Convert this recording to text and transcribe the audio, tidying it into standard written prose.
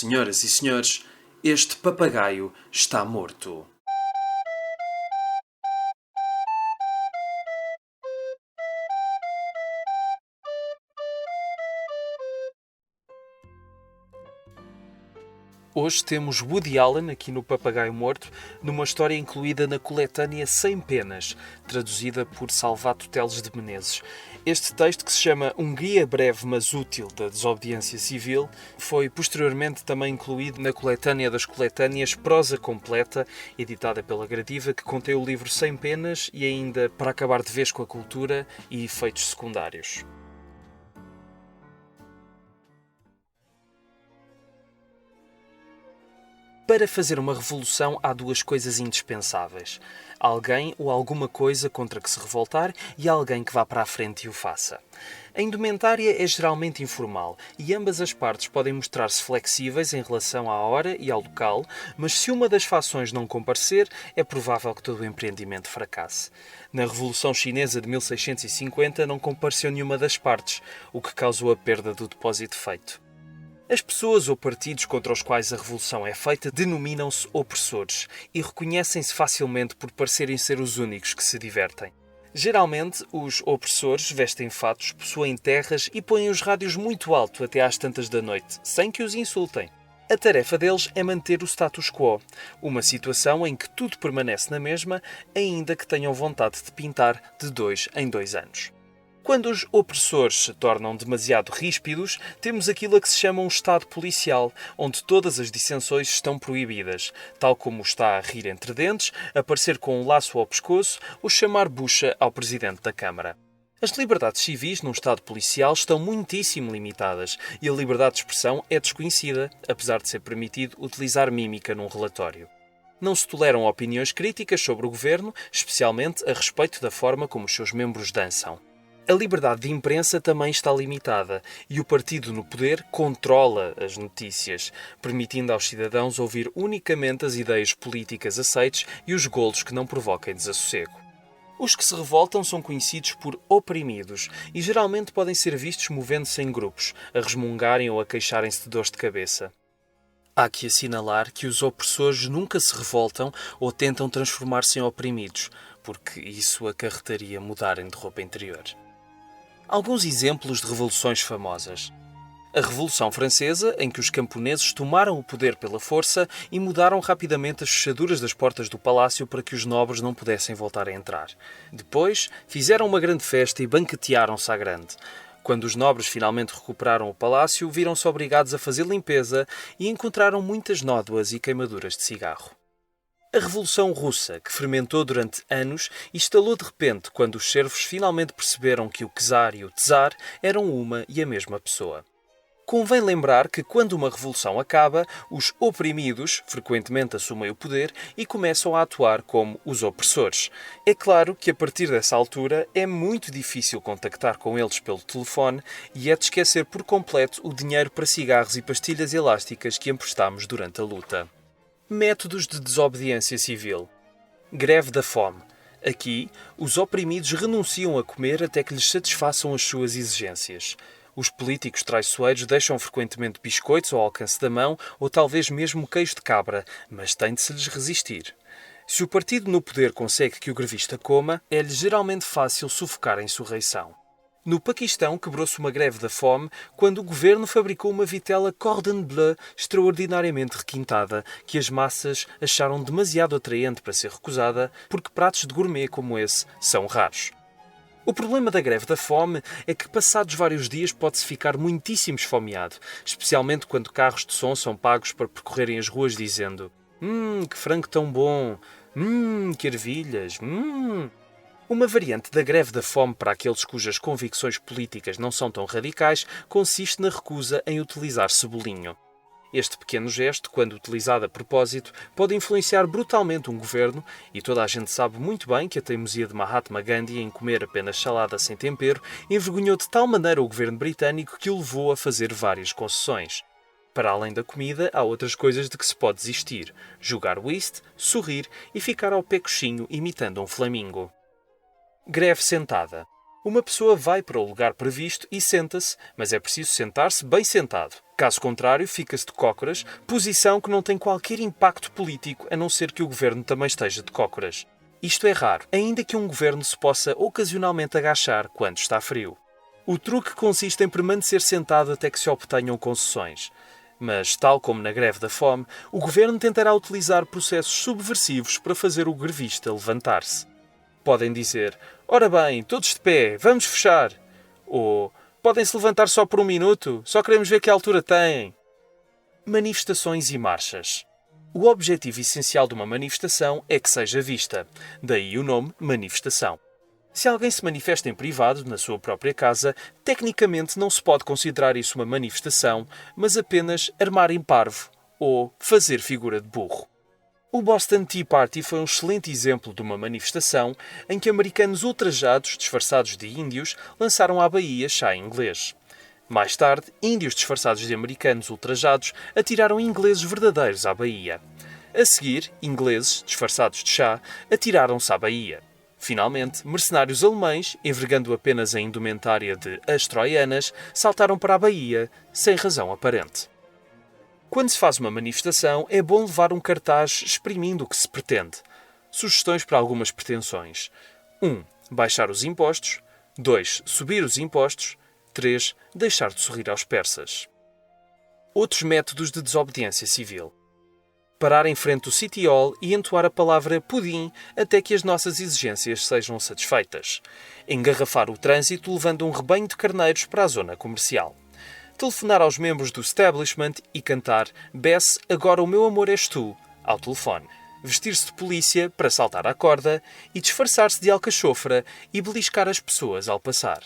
Senhoras e senhores, este papagaio está morto. Hoje temos Woody Allen aqui no Papagaio Morto, numa história incluída na coletânea Sem Penas, traduzida por Salvato Teles de Menezes. Este texto, que se chama Um Guia Breve mas Útil da Desobediência Civil, foi posteriormente também incluído na coletânea das coletâneas Prosa Completa, editada pela Gradiva, que contém o livro Sem Penas e ainda Para Acabar de Vez com a Cultura e Efeitos Secundários. Para fazer uma revolução há duas coisas indispensáveis: alguém ou alguma coisa contra que se revoltar e alguém que vá para a frente e o faça. A indumentária é geralmente informal e ambas as partes podem mostrar-se flexíveis em relação à hora e ao local, mas se uma das fações não comparecer, é provável que todo o empreendimento fracasse. Na Revolução Chinesa de 1650 não compareceu nenhuma das partes, o que causou a perda do depósito feito. As pessoas ou partidos contra os quais a revolução é feita denominam-se opressores e reconhecem-se facilmente por parecerem ser os únicos que se divertem. Geralmente, os opressores vestem fatos, possuem terras e põem os rádios muito alto até às tantas da noite, sem que os insultem. A tarefa deles é manter o status quo, uma situação em que tudo permanece na mesma, ainda que tenham vontade de pintar de 2 em 2 anos. Quando os opressores se tornam demasiado ríspidos, temos aquilo a que se chama um Estado policial, onde todas as dissensões estão proibidas, tal como está a rir entre dentes, aparecer com um laço ao pescoço ou chamar bucha ao Presidente da Câmara. As liberdades civis num Estado policial estão muitíssimo limitadas e a liberdade de expressão é desconhecida, apesar de ser permitido utilizar mímica num relatório. Não se toleram opiniões críticas sobre o governo, especialmente a respeito da forma como os seus membros dançam. A liberdade de imprensa também está limitada e o partido no poder controla as notícias, permitindo aos cidadãos ouvir unicamente as ideias políticas aceites e os golos que não provoquem desassossego. Os que se revoltam são conhecidos por oprimidos e geralmente podem ser vistos movendo-se em grupos, a resmungarem ou a queixarem-se de dores de cabeça. Há que assinalar que os opressores nunca se revoltam ou tentam transformar-se em oprimidos, porque isso acarretaria mudarem de roupa interior. Alguns exemplos de revoluções famosas. A Revolução Francesa, em que os camponeses tomaram o poder pela força e mudaram rapidamente as fechaduras das portas do palácio para que os nobres não pudessem voltar a entrar. Depois, fizeram uma grande festa e banquetearam-se à grande. Quando os nobres finalmente recuperaram o palácio, viram-se obrigados a fazer limpeza e encontraram muitas nódoas e queimaduras de cigarro. A Revolução Russa, que fermentou durante anos, estalou de repente quando os servos finalmente perceberam que o czar e o czar eram uma e a mesma pessoa. Convém lembrar que quando uma revolução acaba, os oprimidos frequentemente assumem o poder e começam a atuar como os opressores. É claro que a partir dessa altura é muito difícil contactar com eles pelo telefone e é de esquecer por completo o dinheiro para cigarros e pastilhas elásticas que emprestámos durante a luta. Métodos de desobediência civil. Greve da fome. Aqui, os oprimidos renunciam a comer até que lhes satisfaçam as suas exigências. Os políticos traiçoeiros deixam frequentemente biscoitos ao alcance da mão ou talvez mesmo queijo de cabra, mas tem de se lhes resistir. Se o partido no poder consegue que o grevista coma, é-lhe geralmente fácil sufocar a insurreição. No Paquistão quebrou-se uma greve da fome quando o governo fabricou uma vitela cordon bleu extraordinariamente requintada, que as massas acharam demasiado atraente para ser recusada, porque pratos de gourmet como esse são raros. O problema da greve da fome é que passados vários dias pode-se ficar muitíssimo esfomeado, especialmente quando carros de som são pagos para percorrerem as ruas dizendo que frango tão bom! Que ervilhas! Uma variante da greve da fome para aqueles cujas convicções políticas não são tão radicais consiste na recusa em utilizar cebolinho. Este pequeno gesto, quando utilizado a propósito, pode influenciar brutalmente um governo e toda a gente sabe muito bem que a teimosia de Mahatma Gandhi em comer apenas salada sem tempero envergonhou de tal maneira o governo britânico que o levou a fazer várias concessões. Para além da comida, há outras coisas de que se pode desistir: jogar whist, sorrir e ficar ao pé coxinho imitando um flamingo. Greve sentada. Uma pessoa vai para o lugar previsto e senta-se, mas é preciso sentar-se bem sentado, Caso contrário, fica-se de cócoras, posição que não tem qualquer impacto político a não ser que o governo também esteja de cócoras. Isto é raro, ainda que um governo se possa ocasionalmente agachar quando está frio. O truque consiste em permanecer sentado até que se obtenham concessões. Mas, tal como na greve da fome, o governo tentará utilizar processos subversivos para fazer o grevista levantar-se. Podem dizer: ora bem, todos de pé, vamos fechar. Ou: podem-se levantar só por um minuto, só queremos ver que altura têm. Manifestações e marchas. O objetivo essencial de uma manifestação é que seja vista. Daí o nome manifestação. Se alguém se manifesta em privado, na sua própria casa, tecnicamente não se pode considerar isso uma manifestação, mas apenas armar em parvo ou fazer figura de burro. O Boston Tea Party foi um excelente exemplo de uma manifestação em que americanos ultrajados, disfarçados de índios, lançaram à Bahia chá inglês. Mais tarde, índios disfarçados de americanos ultrajados atiraram ingleses verdadeiros à Bahia. A seguir, ingleses, disfarçados de chá, atiraram-se à Bahia. Finalmente, mercenários alemães, envergando apenas a indumentária de as troianas, saltaram para a Bahia, sem razão aparente. Quando se faz uma manifestação, é bom levar um cartaz exprimindo o que se pretende. Sugestões para algumas pretensões: 1. Baixar os impostos. 2. Subir os impostos. 3. Deixar de sorrir aos persas. Outros métodos de desobediência civil: parar em frente do City Hall e entoar a palavra pudim até que as nossas exigências sejam satisfeitas. Engarrafar o trânsito levando um rebanho de carneiros para a zona comercial. Telefonar aos membros do establishment e cantar "Bess, agora o meu amor és tu" ao telefone. Vestir-se de polícia para saltar à corda e disfarçar-se de alcachofra e beliscar as pessoas ao passar.